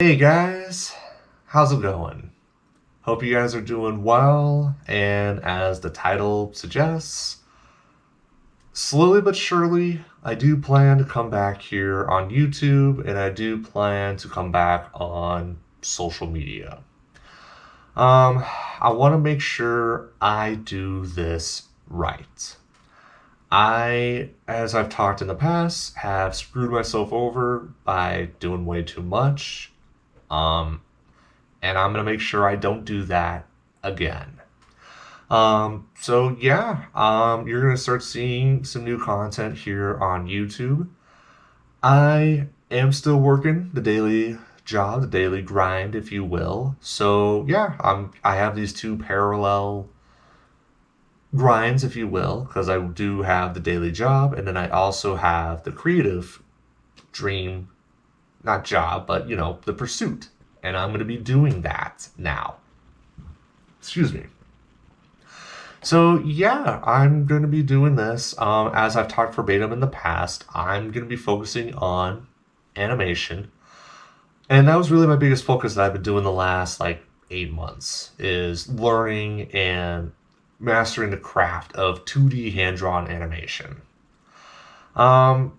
Hey guys, how's it going? Hope you guys are doing well, and as the title suggests, slowly but surely, I do plan to come back here on YouTube, and I do plan to come back on social media. Um, I want to make sure I do this right. As I've talked in the past, have screwed myself over by doing way too much. Um, and I'm gonna make sure I don't do that again. You're gonna start seeing some new content here on YouTube. I am still working the daily job, the daily grind, if you will. I have these two parallel grinds, if you will, because I do have the daily job, and then I also have the creative dream, not job, but the pursuit. And I'm going to be doing that now. Excuse me. I'm going to be doing this. As I've talked verbatim in the past, I'm going to be focusing on animation. And that was really my biggest focus that I've been doing the last 8 months is learning and mastering the craft of 2D hand-drawn animation. I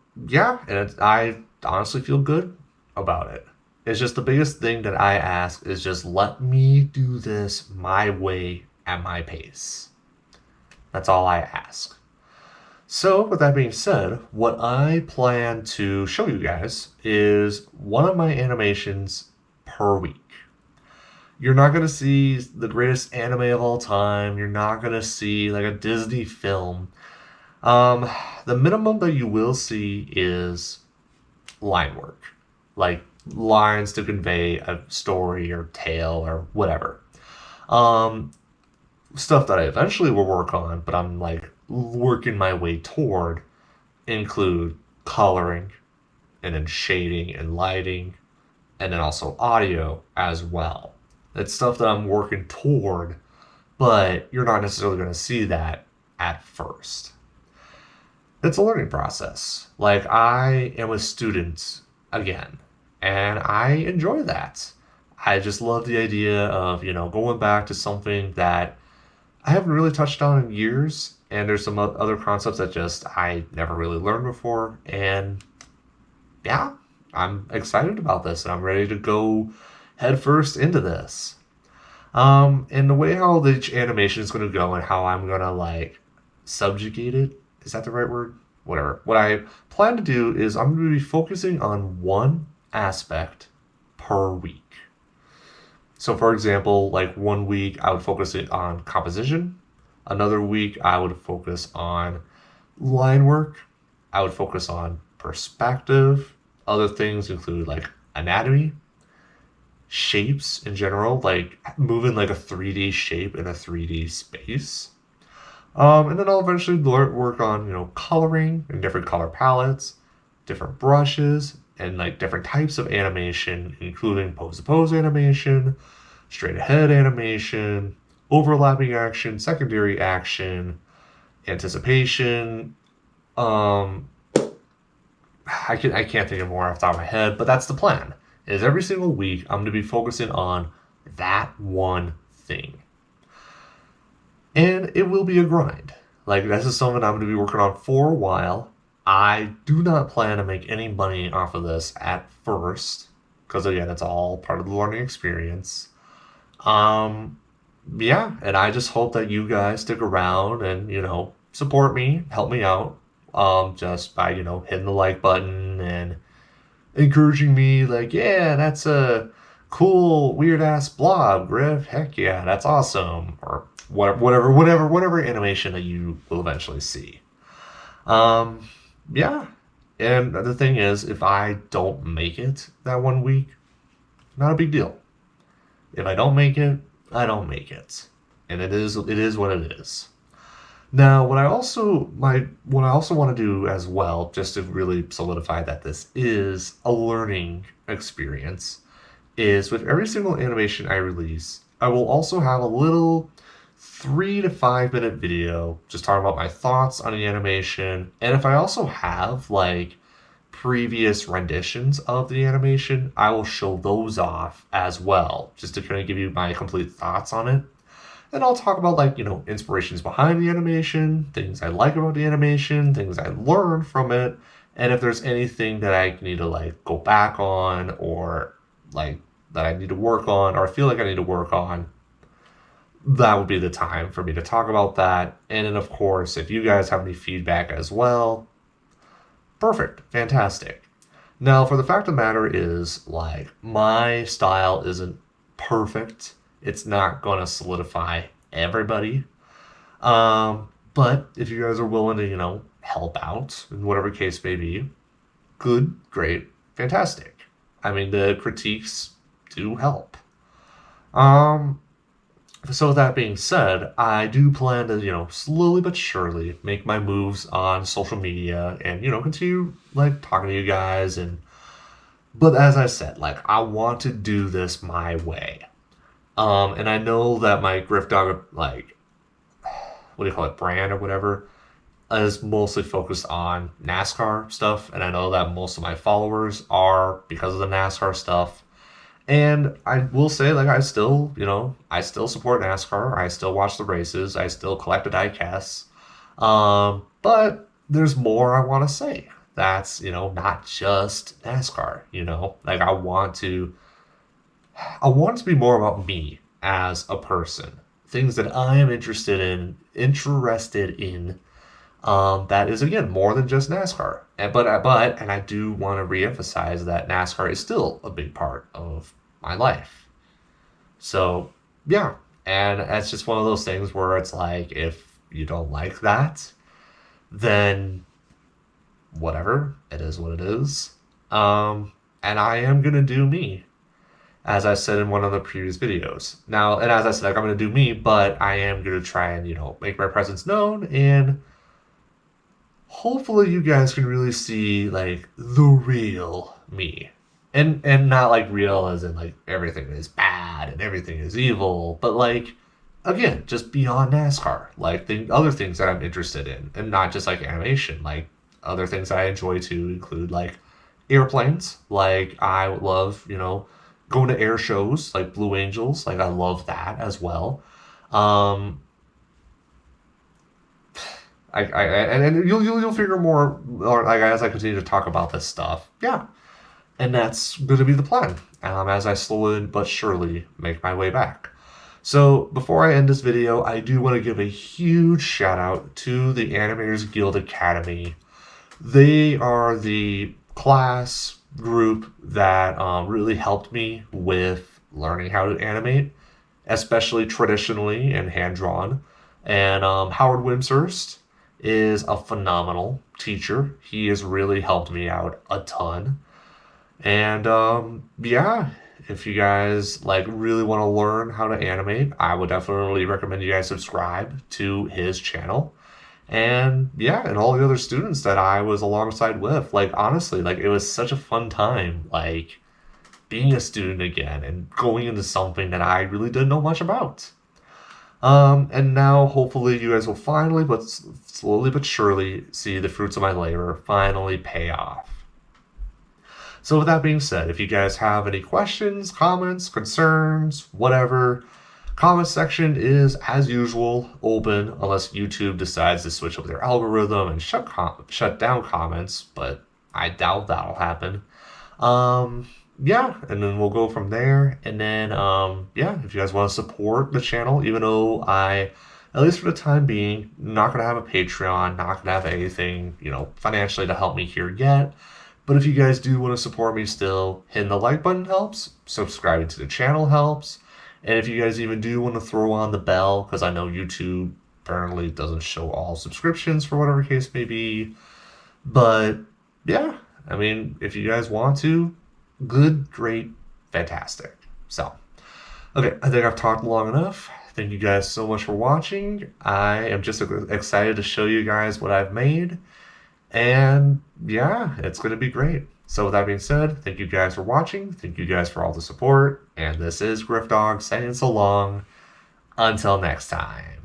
honestly feel good about it. It's just the biggest thing that I ask is just let me do this my way at my pace. That's all I ask. So, with that being said, what I plan to show you guys is one of my animations per week. You're not going to see the greatest anime of all time. You're not going to see like a Disney film. The minimum that you will see is line work, like lines to convey a story or tale or whatever. Um, Stuff that I eventually will work on, but I'm like working my way toward, include coloring and then shading and lighting and then also audio as well. It's stuff that I'm working toward, but you're not necessarily going to see that at first. It's a learning process. Like, I am a student again, and I enjoy that. I just love the idea of, going back to something that I haven't really touched on in years, and there's some other concepts that just I never really learned before, and yeah, I'm excited about this, and I'm ready to go headfirst into this. And the way how the animation is going to go and how I'm going to subjugate it, is that the right word? Whatever. What I plan to do is I'm going to be focusing on one aspect per week. So, for example, like one week I would focus it on composition. Another week I would focus on line work. I would focus on perspective. Other things include like anatomy, shapes in general, like moving like a 3D shape in a 3D space. And then I'll eventually work on, coloring and different color palettes, different brushes, and like different types of animation, including pose to pose animation, straight ahead animation, overlapping action, secondary action, anticipation. I can't think of more off the top of my head, but that's the plan. Is every single week I'm going to be focusing on that one thing. And it will be a grind. Like, this is something I'm going to be working on for a while. I do not plan to make any money off of this at first, because again, it's all part of the learning experience. And I just hope that you guys stick around and, support me, help me out, just by, hitting the like button and encouraging me, like, yeah, that's a cool, weird ass blob, Griff. Heck yeah, that's awesome. Or whatever animation that you will eventually see. Um, yeah. And the thing is, if I don't make it that one week, not a big deal. If I don't make it, I don't make it. And it is what it is. Now, what I also want to do as well, just to really solidify that this is a learning experience, is with every single animation I release, I will also have a little 3 to 5 minute video just talking about my thoughts on the animation. And if I also have previous renditions of the animation, I will show those off as well, just to kind of give you my complete thoughts on it. And I'll talk about, like, inspirations behind the animation, things I like about the animation, things I learned from it, and if there's anything that I need to, like, go back on, or, like, that I need to work on, or I feel like I need to work on, that would be the time for me to talk about that. And then, of course, if you guys have any feedback as well, perfect, fantastic. Now, for the fact of the matter is, like, my style isn't perfect. It's not going to solidify everybody. But if you guys are willing to, help out in whatever case may be, good, great, fantastic. I mean, the critiques do help. Um, so with that being said, I do plan to, slowly but surely make my moves on social media and, continue, like, talking to you guys. But as I said, like, I want to do this my way. And I know that my Griffdog, like, what do you call it, brand or whatever, is mostly focused on NASCAR stuff. And I know that most of my followers are because of the NASCAR stuff. And I will say, like, I still support NASCAR. I still watch the races. I still collect the diecasts. But there's more I want to say. That's, not just NASCAR, Like, I want it to be more about me as a person. Things that I am interested in, that is, again, more than just NASCAR. And I do want to reemphasize that NASCAR is still a big part of my life. So, yeah. And it's just one of those things where it's like, if you don't like that, then whatever, it is what it is. And I am going to do me, as I said in one of the previous videos. Now, and as I said, like, I'm going to do me, but I am going to try and, make my presence known, and hopefully you guys can really see, like, the real me. And not, like, real as in, like, everything is bad and everything is evil, but, like, again, just beyond NASCAR. Like, the other things that I'm interested in, and not just, like, animation. Like, other things I enjoy to include, like, airplanes. Like, I love, going to air shows, like Blue Angels. Like, I love that as well. And you'll figure more, or, like, as I continue to talk about this stuff. Yeah. And that's going to be the plan, as I slowly but surely make my way back. So before I end this video, I do want to give a huge shout out to the Animators Guild Academy. They are the class group that really helped me with learning how to animate, especially traditionally and hand-drawn. And Howard Wimshurst is a phenomenal teacher. He has really helped me out a ton. And yeah, if you guys, like, really want to learn how to animate, I would definitely recommend you guys subscribe to his channel. And yeah, and all the other students that I was alongside with, like, honestly, like, it was such a fun time, like, being a student again and going into something that I really didn't know much about. And now hopefully you guys will finally, but slowly but surely, see the fruits of my labor finally pay off. So with that being said, if you guys have any questions, comments, concerns, whatever, comment section is, as usual, open unless YouTube decides to switch up their algorithm and shut down comments, but I doubt that'll happen. Yeah, and then we'll go from there. And then, yeah, if you guys want to support the channel, even though I, at least for the time being, not going to have a Patreon, not going to have anything, financially to help me here yet. But if you guys do want to support me still, hitting the like button helps, subscribing to the channel helps, and if you guys even do want to throw on the bell, because I know YouTube apparently doesn't show all subscriptions for whatever case may be, but yeah, I mean, if you guys want to, good, great, fantastic. So, okay, I think I've talked long enough. Thank you guys so much for watching. I am just excited to show you guys what I've made. And yeah, it's going to be great. So with that being said, thank you guys for watching. Thank you guys for all the support. And this is Griffdog saying so long. Until next time.